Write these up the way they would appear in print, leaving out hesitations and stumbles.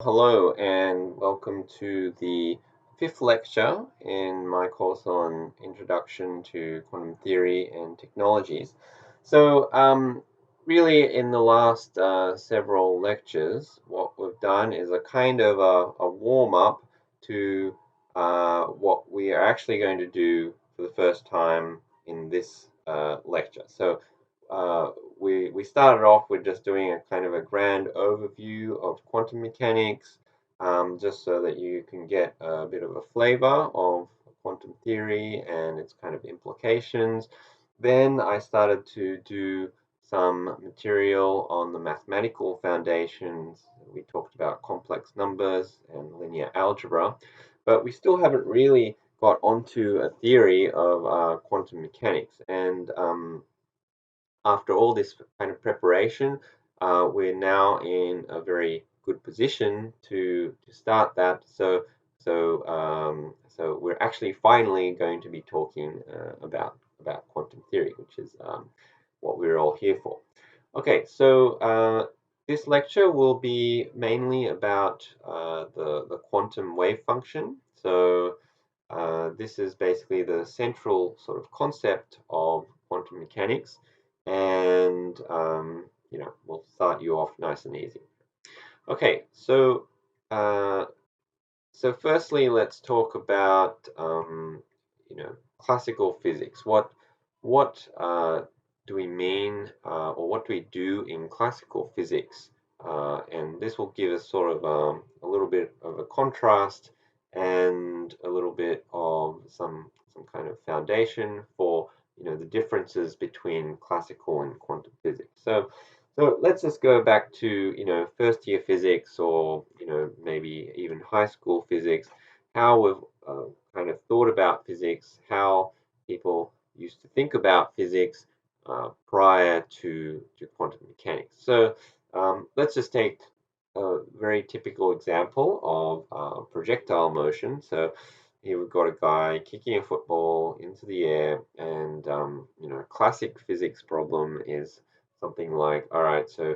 Hello and welcome to the fifth lecture in my course on Introduction to Quantum Theory and Technologies. Really, in the last several lectures, what we've done is a kind of a warm up to what we are actually going to do for the first time in this lecture. Uh, we started off with just doing a kind of a grand overview of quantum mechanics, just so that you can get a bit of a flavor of quantum theory and its kind of implications. Then I started to do some material on the mathematical foundations. We talked about complex numbers and linear algebra, but we still haven't really got onto a theory of quantum mechanics. And after all this kind of preparation, we're now in a very good position to start that. So we're actually finally going to be talking about quantum theory, which is what we're all here for. Okay, this lecture will be mainly about the quantum wave function. This is basically the central sort of concept of quantum mechanics, and we'll start you off nice and easy. Okay, uh, so firstly, let's talk about classical physics. What do we mean, or what do we do in classical physics? And this will give us sort of a little bit of a contrast and a little bit of some kind of foundation for the differences between classical and quantum physics. So let's just go back to, first year physics, or, maybe even high school physics, how we've kind of thought about physics, how people used to think about physics prior to quantum mechanics. Let's just take a very typical example of projectile motion. So here we've got a guy kicking a football into the air, and classic physics problem is something like, all right, so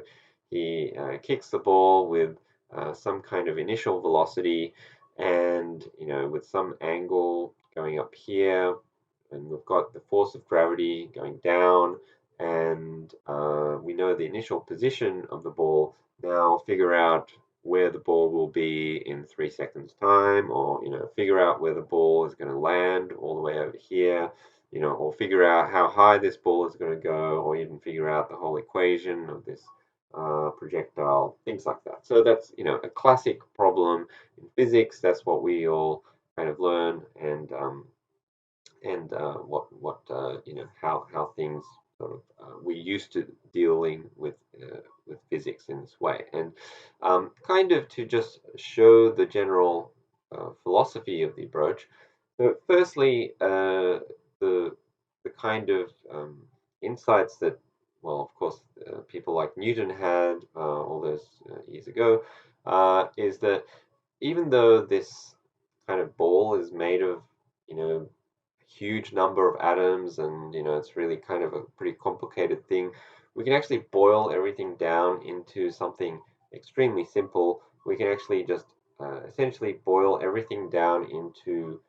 he kicks the ball with some kind of initial velocity, and with some angle going up here, and we've got the force of gravity going down, and we know the initial position of the ball. Now figure out where the ball will be in 3 seconds time, or figure out where the ball is going to land all the way over here, or figure out how high this ball is going to go, or even figure out the whole equation of this projectile, things like that. So that's a classic problem in physics. That's what we all kind of learn, and how things sort of we used to dealing with physics in this way, and kind of to just show the general philosophy of the approach. So firstly, the the kind of insights that, well, of course, people like Newton had all those years ago, is that even though this kind of ball is made of, huge number of atoms, and it's really kind of a pretty complicated thing, we can actually boil everything down into something extremely simple. We can actually just essentially boil everything down into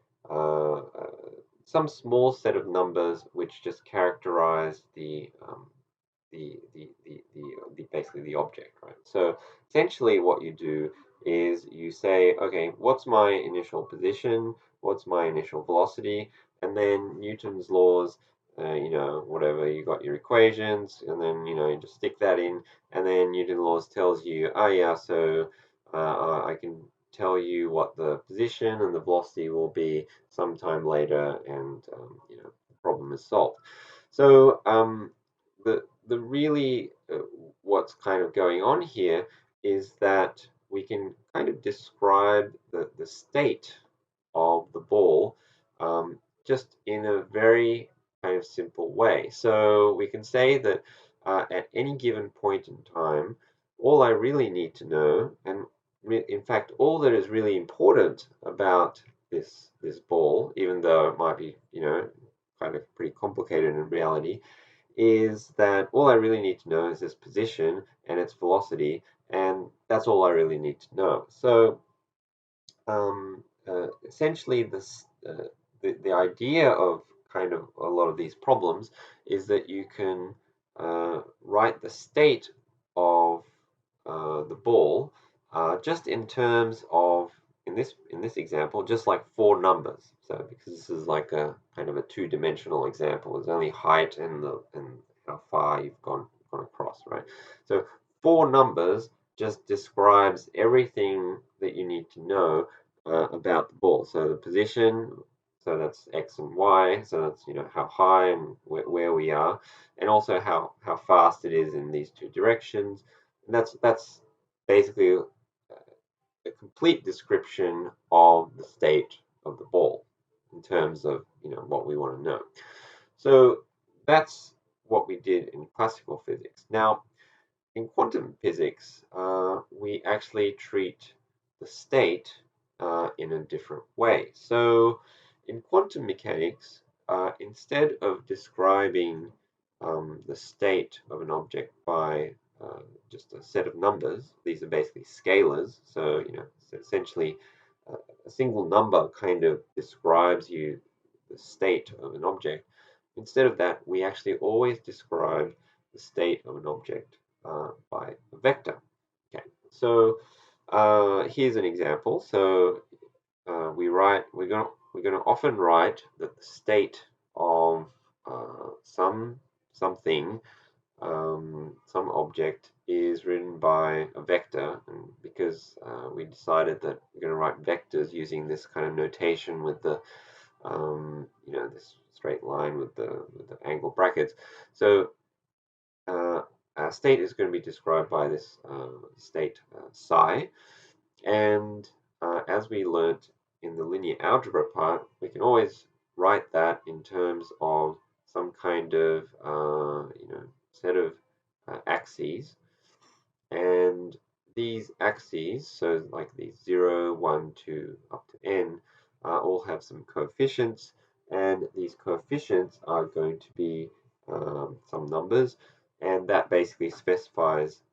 some small set of numbers which just characterize basically the object, right? So essentially what you do is you say, okay, what's my initial position? What's my initial velocity? And then Newton's laws, whatever, you got your equations, and then, you just stick that in, and then Newton laws tells you, oh yeah, so I can tell you what the position and the velocity will be sometime later, and, the problem is solved. So the really what's kind of going on here is that we can kind of describe the state of the ball, just in a very kind of simple way. So we can say that at any given point in time, all I really need to know, and in fact, all that is really important about this ball, even though it might be, kind of pretty complicated in reality, is that all I really need to know is its position and its velocity, and that's all I really need to know. So essentially, the idea of kind of a lot of these problems is that you can write the state of the ball just in terms of in this example, just like four numbers. So because this is like a kind of a two-dimensional example, there's only height and how far you've gone across, right? So four numbers just describes everything that you need to know about the ball. So the position, so that's x and y, so that's how high and where we are, and also how fast it is in these two directions. And that's basically a complete description of the state of the ball in terms of what we want to know. So that's what we did in classical physics. Now, in quantum physics, we actually treat the state in a different way. So, in quantum mechanics, instead of describing the state of an object by just a set of numbers, these are basically scalars. So, essentially, a single number kind of describes the state of an object. Instead of that, we actually always describe the state of an object by a vector. Okay, so here's an example. So we're gonna often write that the state of something some object is written by a vector, and because we decided that we're going to write vectors using this kind of notation with the this straight line with the angle brackets. So our state is going to be described by this state psi, and as we learnt in the linear algebra part, we can always write that in terms of some kind of set of axes, and these axes, so like these 0, 1, 2, up to n, all have some coefficients, and these coefficients are going to be some numbers, and that basically specifies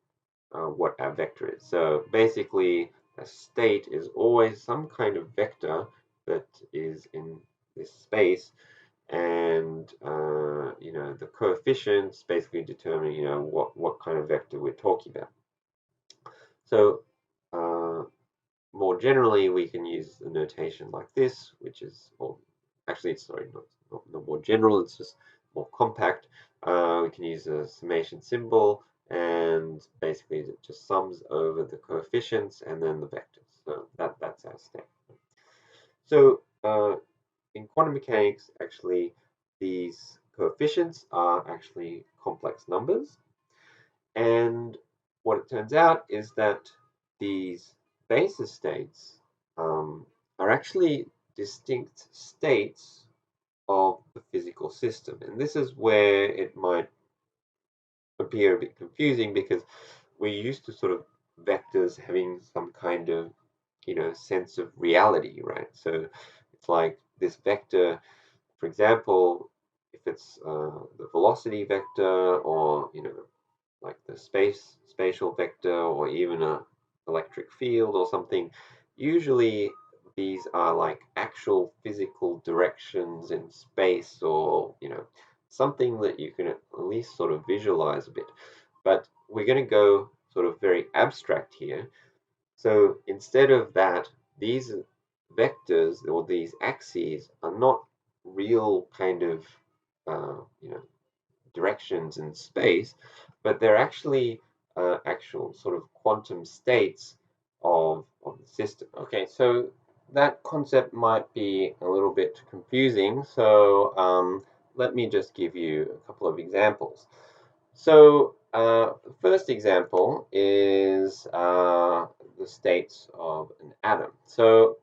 what our vector is. So basically, a state is always some kind of vector that is in this space, and the coefficients basically determine what kind of vector we're talking about. So more generally, we can use the notation like this, which is, or actually, sorry, not more general, it's just more compact. We can use a summation symbol, and basically it just sums over the coefficients and then the vectors. So that's our step. So in quantum mechanics, actually, these coefficients are actually complex numbers. And what it turns out is that these basis states are actually distinct states of the physical system. And this is where it might appear a bit confusing, because we're used to sort of vectors having some kind of sense of reality, right? So it's like this vector, for example, if it's the velocity vector, or like the spatial vector, or even a electric field or something, usually these are like actual physical directions in space, or something that you can at least sort of visualize a bit. But we're going to go sort of very abstract here. So instead of that, these vectors or these axes are not real kind of directions in space, but they're actually actual sort of quantum states of the system. Okay, so that concept might be a little bit confusing, so let me just give you a couple of examples. So the first example is the states of an atom. So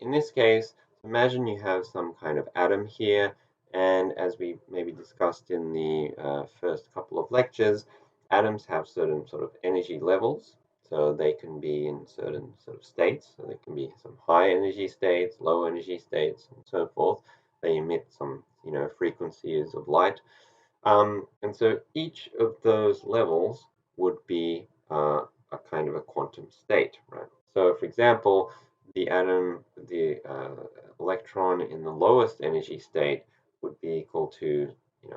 in this case, imagine you have some kind of atom here, and as we maybe discussed in the first couple of lectures, atoms have certain sort of energy levels. So they can be in certain sort of states. So there can be some high energy states, low energy states, and so forth. They emit some, frequencies of light. And so each of those levels would be a kind of a quantum state, right? So, for example, the atom, the electron in the lowest energy state would be equal to,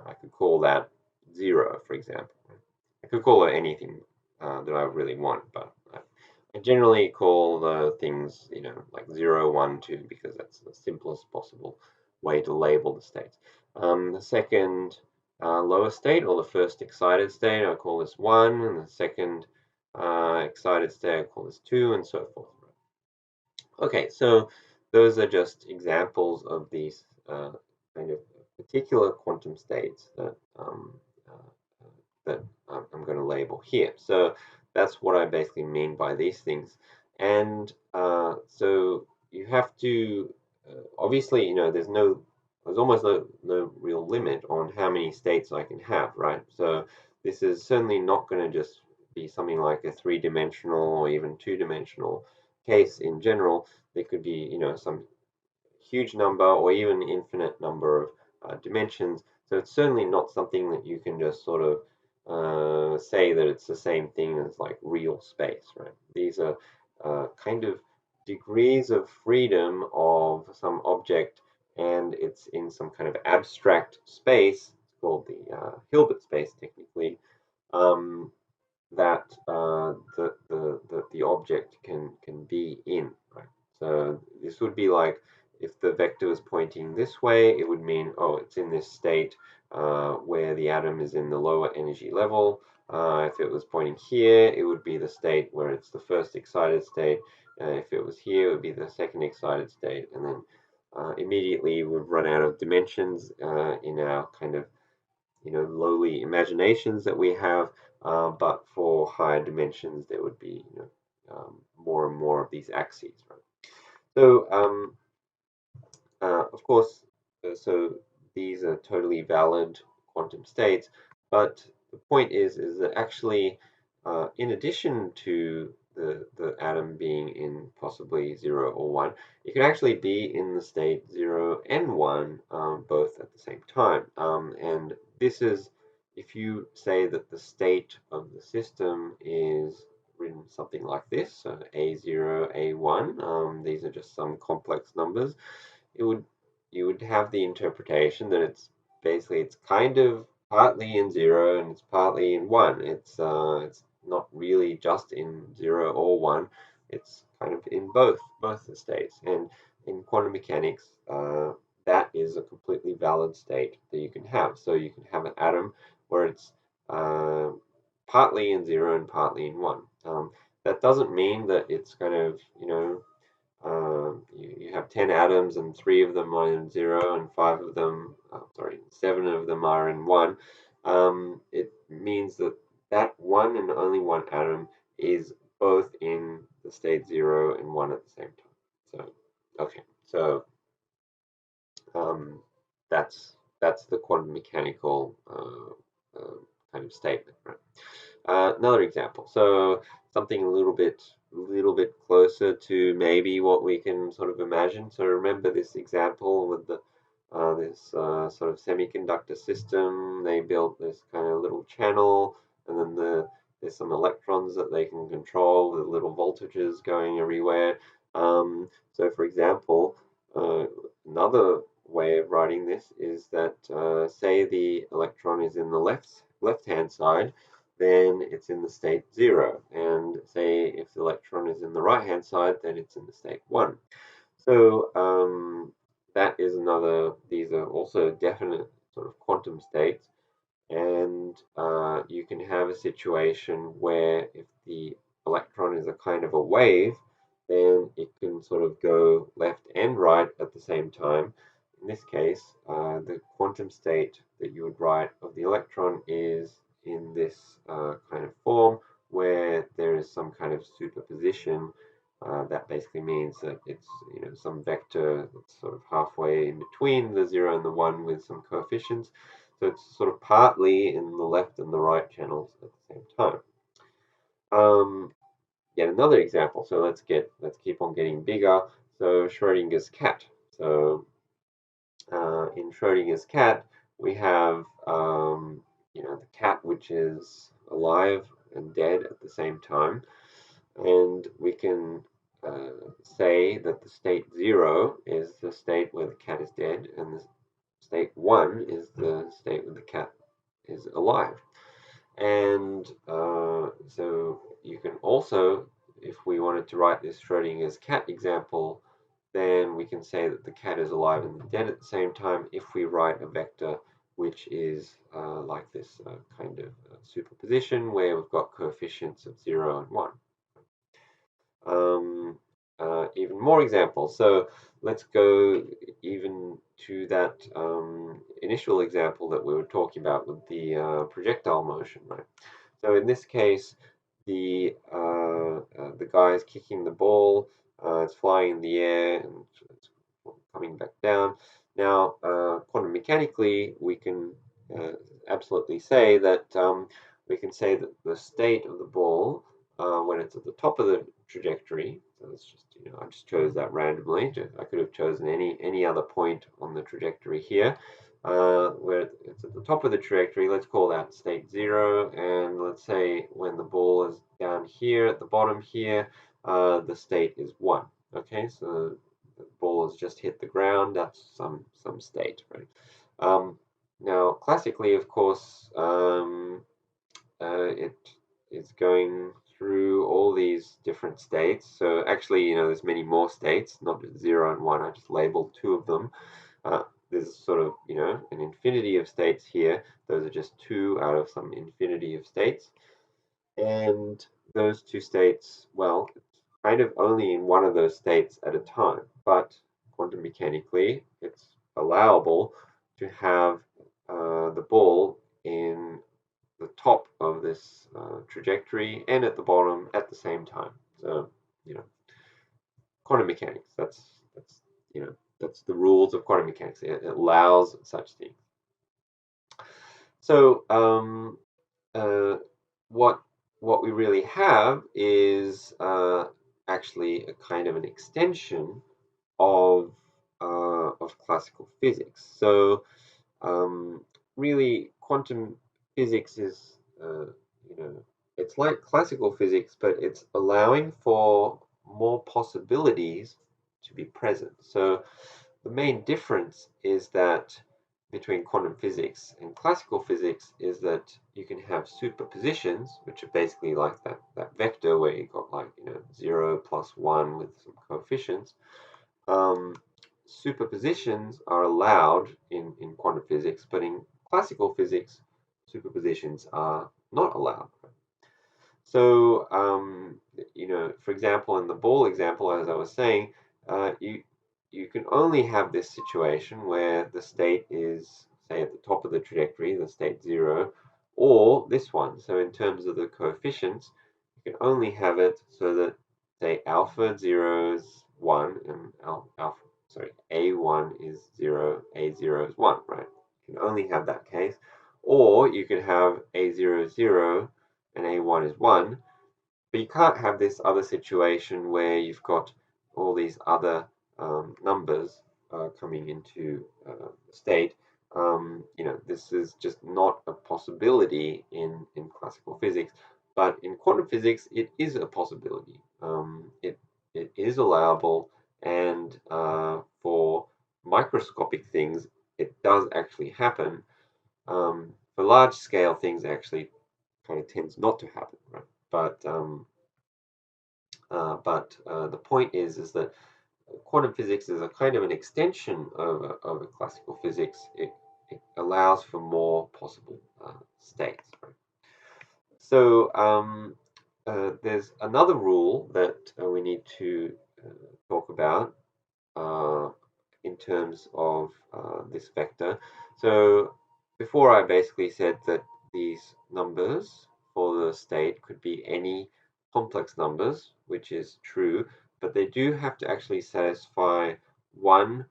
I could call that 0, for example. I could call it anything that I really want, but I generally call the things, like 0, 1, 2, because that's the simplest possible way to label the states. The second lowest state, or the first excited state, I call this 1, and the second excited state, I call this 2, and so forth. Okay, so those are just examples of these kind of particular quantum states that I'm going to label here. So that's what I basically mean by these things. And so you have to, obviously, there's almost no real limit on how many states I can have, right? So this is certainly not going to just be something like a three-dimensional or even two-dimensional case in general. There could be, some huge number or even infinite number of dimensions. So it's certainly not something that you can just sort of say that it's the same thing as like real space, right? These are kind of degrees of freedom of some object, and it's in some kind of abstract space. It's called the Hilbert space, technically. Um, that the object can be in, right? So this would be like if the vector was pointing this way, it would mean, oh, it's in this state where the atom is in the lower energy level. If it was pointing here, it would be the state where it's the first excited state. If it was here, it would be the second excited state, and then immediately we've run out of dimensions in our kind of lowly imaginations that we have, but for higher dimensions, there would be more and more of these axes, right? So, of course, so these are totally valid quantum states, but the point is that actually, in addition to the atom being in possibly 0 or 1, it could actually be in the state 0 and 1 both at the same time. And this is if you say that the state of the system is written something like this, so A0, A1, these are just some complex numbers, it would you would have the interpretation that it's kind of partly in 0 and it's partly in 1. It's not really just in 0 or 1. It's kind of in both the states. And in quantum mechanics, that is a completely valid state that you can have. So you can have an atom where it's partly in 0 and partly in 1. That doesn't mean that it's kind of, you have 10 atoms and 3 of them are in 0 and 5 of them, 7 of them are in 1. It means that that one and only one atom is both in the state 0 and 1 at the same time. So, okay, so um, that's the quantum mechanical kind of statement, right? Another example. So something a little bit closer to maybe what we can sort of imagine. So remember this example with this sort of semiconductor system. They built this kind of little channel, and then there's some electrons that they can control with little voltages going everywhere. So for example, another way of writing this is that say the electron is in the left hand side, then it's in the state 0. And say if the electron is in the right hand side, then it's in the state 1. So that is another, these are also definite sort of quantum states. And you can have a situation where if the electron is a kind of a wave, then it can sort of go left and right at the same time. In this case, the quantum state that you would write of the electron is in this kind of form where there is some kind of superposition. That basically means that it's some vector that's sort of halfway in between the 0 and the 1 with some coefficients. So it's sort of partly in the left and the right channels at the same time. Yet another example. So let's keep on getting bigger. So Schrodinger's cat. So in Schrodinger's cat, we have the cat which is alive and dead at the same time. And we can say that the state 0 is the state where the cat is dead, and the state 1 is the state where the cat is alive. And so you can also, if we wanted to write this Schrodinger's cat example, then we can say that the cat is alive and dead at the same time if we write a vector which is like this kind of superposition where we've got coefficients of 0 and 1. Even more examples. So let's go even to that initial example that we were talking about with the projectile motion, right? So in this case, the guy is kicking the ball. It's flying in the air and it's coming back down. Now, quantum mechanically, we can absolutely say that the state of the ball when it's at the top of the trajectory. So it's just I just chose that randomly. I could have chosen any other point on the trajectory here. Where it's at the top of the trajectory, let's call that state 0, and let's say when the ball is down here at the bottom here, the state is 1. Okay, so the ball has just hit the ground, that's some state, right? Now, classically, of course, it is going through all these different states. So actually, there's many more states, not just 0 and 1. I just labeled 2 of them. There's sort of, an infinity of states here. Those are just 2 out of some infinity of states. And those 2 states, well, it's kind of only in one of those states at a time. But quantum mechanically, it's allowable to have the ball in the top of this trajectory and at the bottom at the same time. So, quantum mechanics, that's the rules of quantum mechanics. It allows such things. So what we really have is actually a kind of an extension of classical physics. So really, quantum physics is it's like classical physics, but it's allowing for more possibilities to be present. So the main difference is that between quantum physics and classical physics is that you can have superpositions, which are basically like that vector where you got 0 plus 1 with some coefficients. Superpositions are allowed in quantum physics, but in classical physics, superpositions are not allowed. So, for example, in the ball example, as I was saying, you can only have this situation where the state is, say, at the top of the trajectory, the state 0, or this one. So in terms of the coefficients, you can only have it so that, say, alpha 0 is 1, and A1 is 0, A0 is 1, right? You can only have that case. Or you could have A0 is 0, and A1 is 1, but you can't have this other situation where you've got all these other numbers coming into the state. This is just not a possibility in classical physics, but in quantum physics, it is a possibility. It is allowable, and for microscopic things, it does actually happen. For large scale things, actually kind of tends not to happen, right? But the point is that quantum physics is a kind of an extension of a classical physics. It allows for more possible states. Right? So there's another rule that we need to talk about uh, in terms of this vector. So before I basically said that these numbers for the state could be any complex numbers, which is true, but they do have to actually satisfy one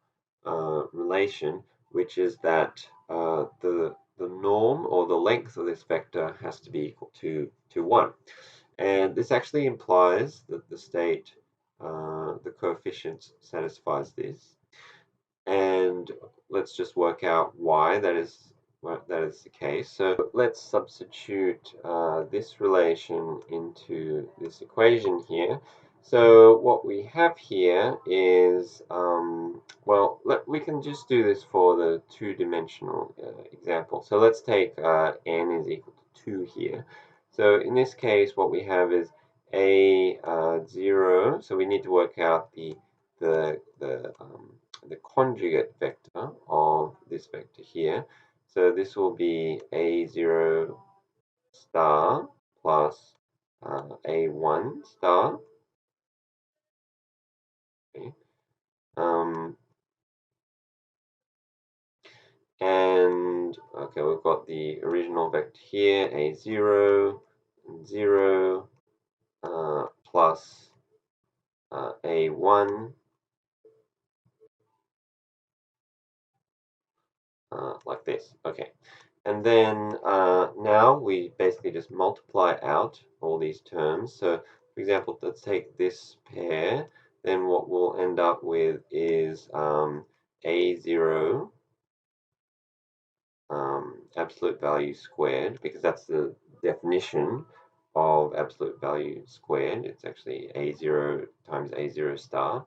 relation, which is that the norm or the length of this vector has to be equal to 1. And this actually implies that the state, the coefficient satisfies this. And let's just work out why that is that is the case. So let's substitute this relation into this equation here. So what we have here is, well, we can just do this for the two-dimensional example. So let's take n is equal to 2 here. So in this case, what we have is a0. So we need to work out the conjugate vector of this vector here. So this will be a0 star plus a1 star. Okay. And okay, we've got the original vector here, a0, 0 plus a1 like this. Okay. And then now we basically just multiply out all these terms. So, for example, let's take this pair. Then what we'll end up with is a0 absolute value squared, because that's the definition of absolute value squared. It's actually a0 times a0 star.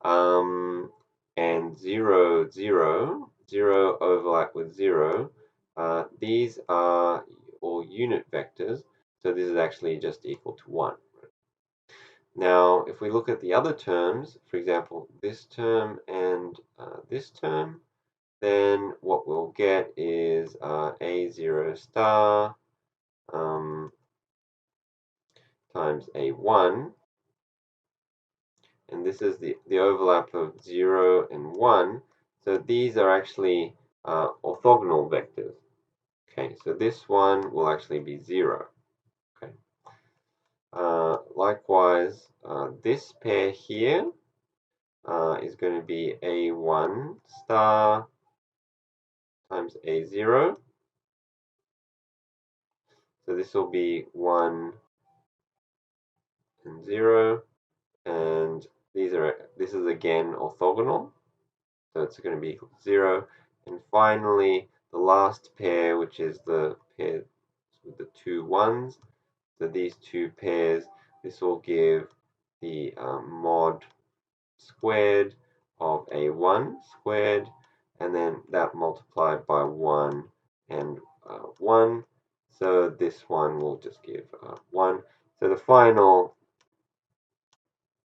And 0, 0, 0 overlap with 0. These are all unit vectors, so this is actually just equal to 1. Now, if we look at the other terms, for example, this term and this term, then what we'll get is a0 star times a1, and this is the overlap of 0 and 1. So these are actually orthogonal vectors. Okay, so this one will actually be 0. Okay. Likewise, this pair here is going to be a1 star times a0. So this will be 1 and 0. And this is again orthogonal. So it's going to be equal to 0. And finally, the last pair, which is the pair with the two ones. So these two pairs, this will give the mod squared of a1 squared, and then that multiplied by 1 and 1. So this one will just give 1. So the final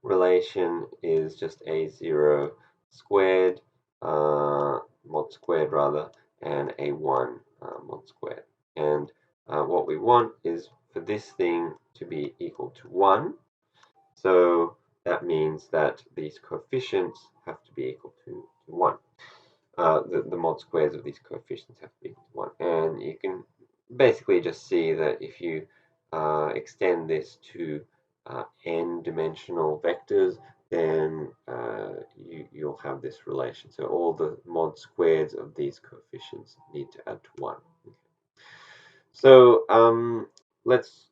relation is just a0 squared, mod squared rather, and a1 mod squared. And what we want is for this thing to be equal to 1. So that means that these coefficients have to be equal to 1. The mod squares of these coefficients have to be equal to 1. And you can basically just see that if you extend this to n-dimensional vectors, then you'll have this relation. So all the mod squares of these coefficients need to add to 1. Okay. So let's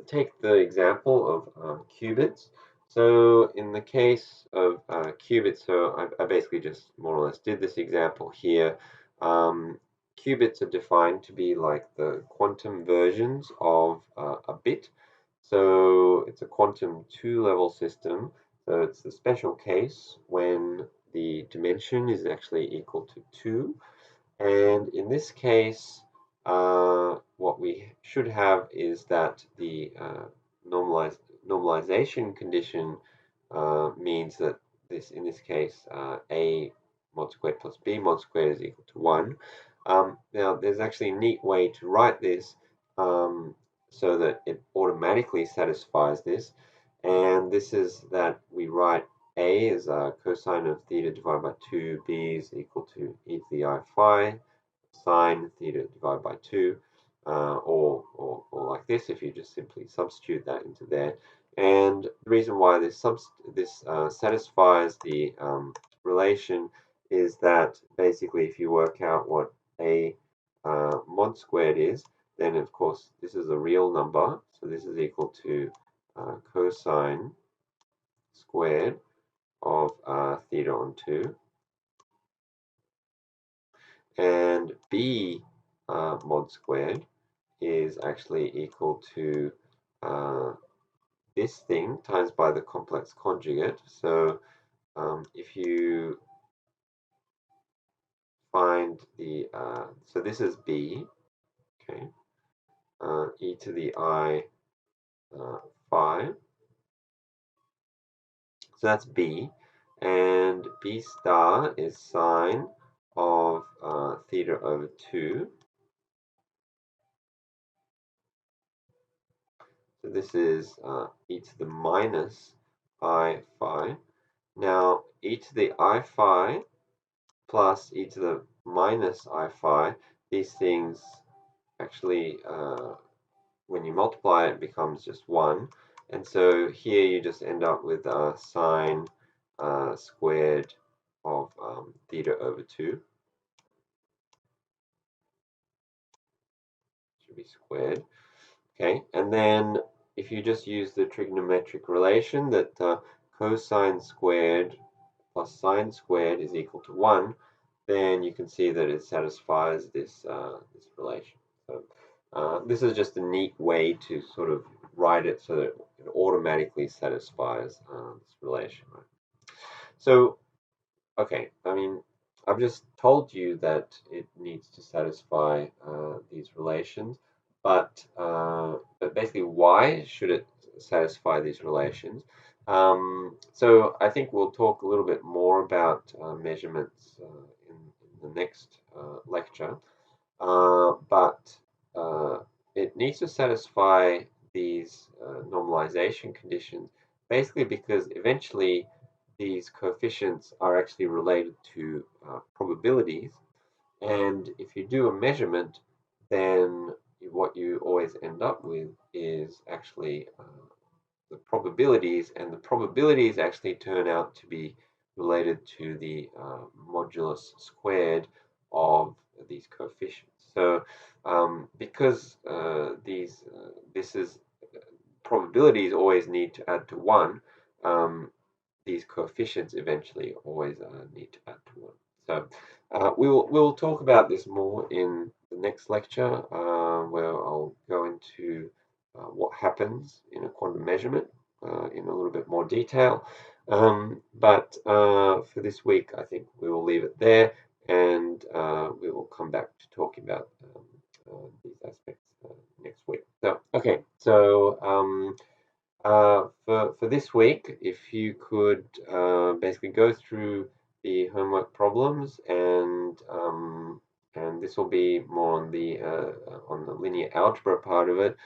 take the example of qubits. So in the case of qubits, so I basically just more or less did this example here. Qubits are defined to be like the quantum versions of a bit. So it's a quantum two-level system. So it's the special case when the dimension is actually equal to 2. And in this case, what we should have is that the normalization condition means that in this case, a mod squared plus b mod squared is equal to 1. Now, there's actually a neat way to write this so that it automatically satisfies this. And this is that we write a is cosine of theta divided by 2, b is equal to e to the I phi, sine theta divided by 2, or like this if you just simply substitute that into there. And the reason why this satisfies the relation is that basically if you work out what a mod squared is, then of course this is a real number, so this is equal to cosine squared of theta on 2, and b mod squared is actually equal to this thing times by the complex conjugate. So if you find the, so this is b, okay, e to the I phi. So that's b, and b star is sine of theta over 2. So this is e to the minus I phi. Now, e to the I phi plus e to the minus I phi, these things actually, when you multiply it, becomes just 1. And so here you just end up with sine squared of theta over 2. Should be squared. Okay, and then if you just use the trigonometric relation that cosine squared plus sine squared is equal to 1, then you can see that it satisfies this, this relation. So this is just a neat way to sort of write it so that it automatically satisfies this relation. Right? So, okay, I mean, I've just told you that it needs to satisfy these relations, but basically, why should it satisfy these relations? So I think we'll talk a little bit more about measurements in the next lecture, but it needs to satisfy these normalization conditions basically because eventually these coefficients are actually related to probabilities, and if you do a measurement, then what you always end up with is actually the probabilities, and the probabilities actually turn out to be related to the modulus squared of these coefficients. So because this is probabilities always need to add to 1, these coefficients eventually always need to add to 1. So we'll talk about this more in the next lecture, where I'll go into what happens in a quantum measurement in a little bit more detail. But for this week, I think we will leave it there, and we will come back to talking about these aspects next week. So, okay, so for this week, if you could basically go through the homework problems, and this will be more on the linear algebra part of it,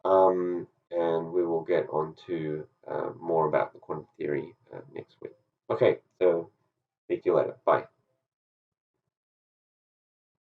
and we will get on to more about the quantum theory next week. Okay, so speak to you later. Bye.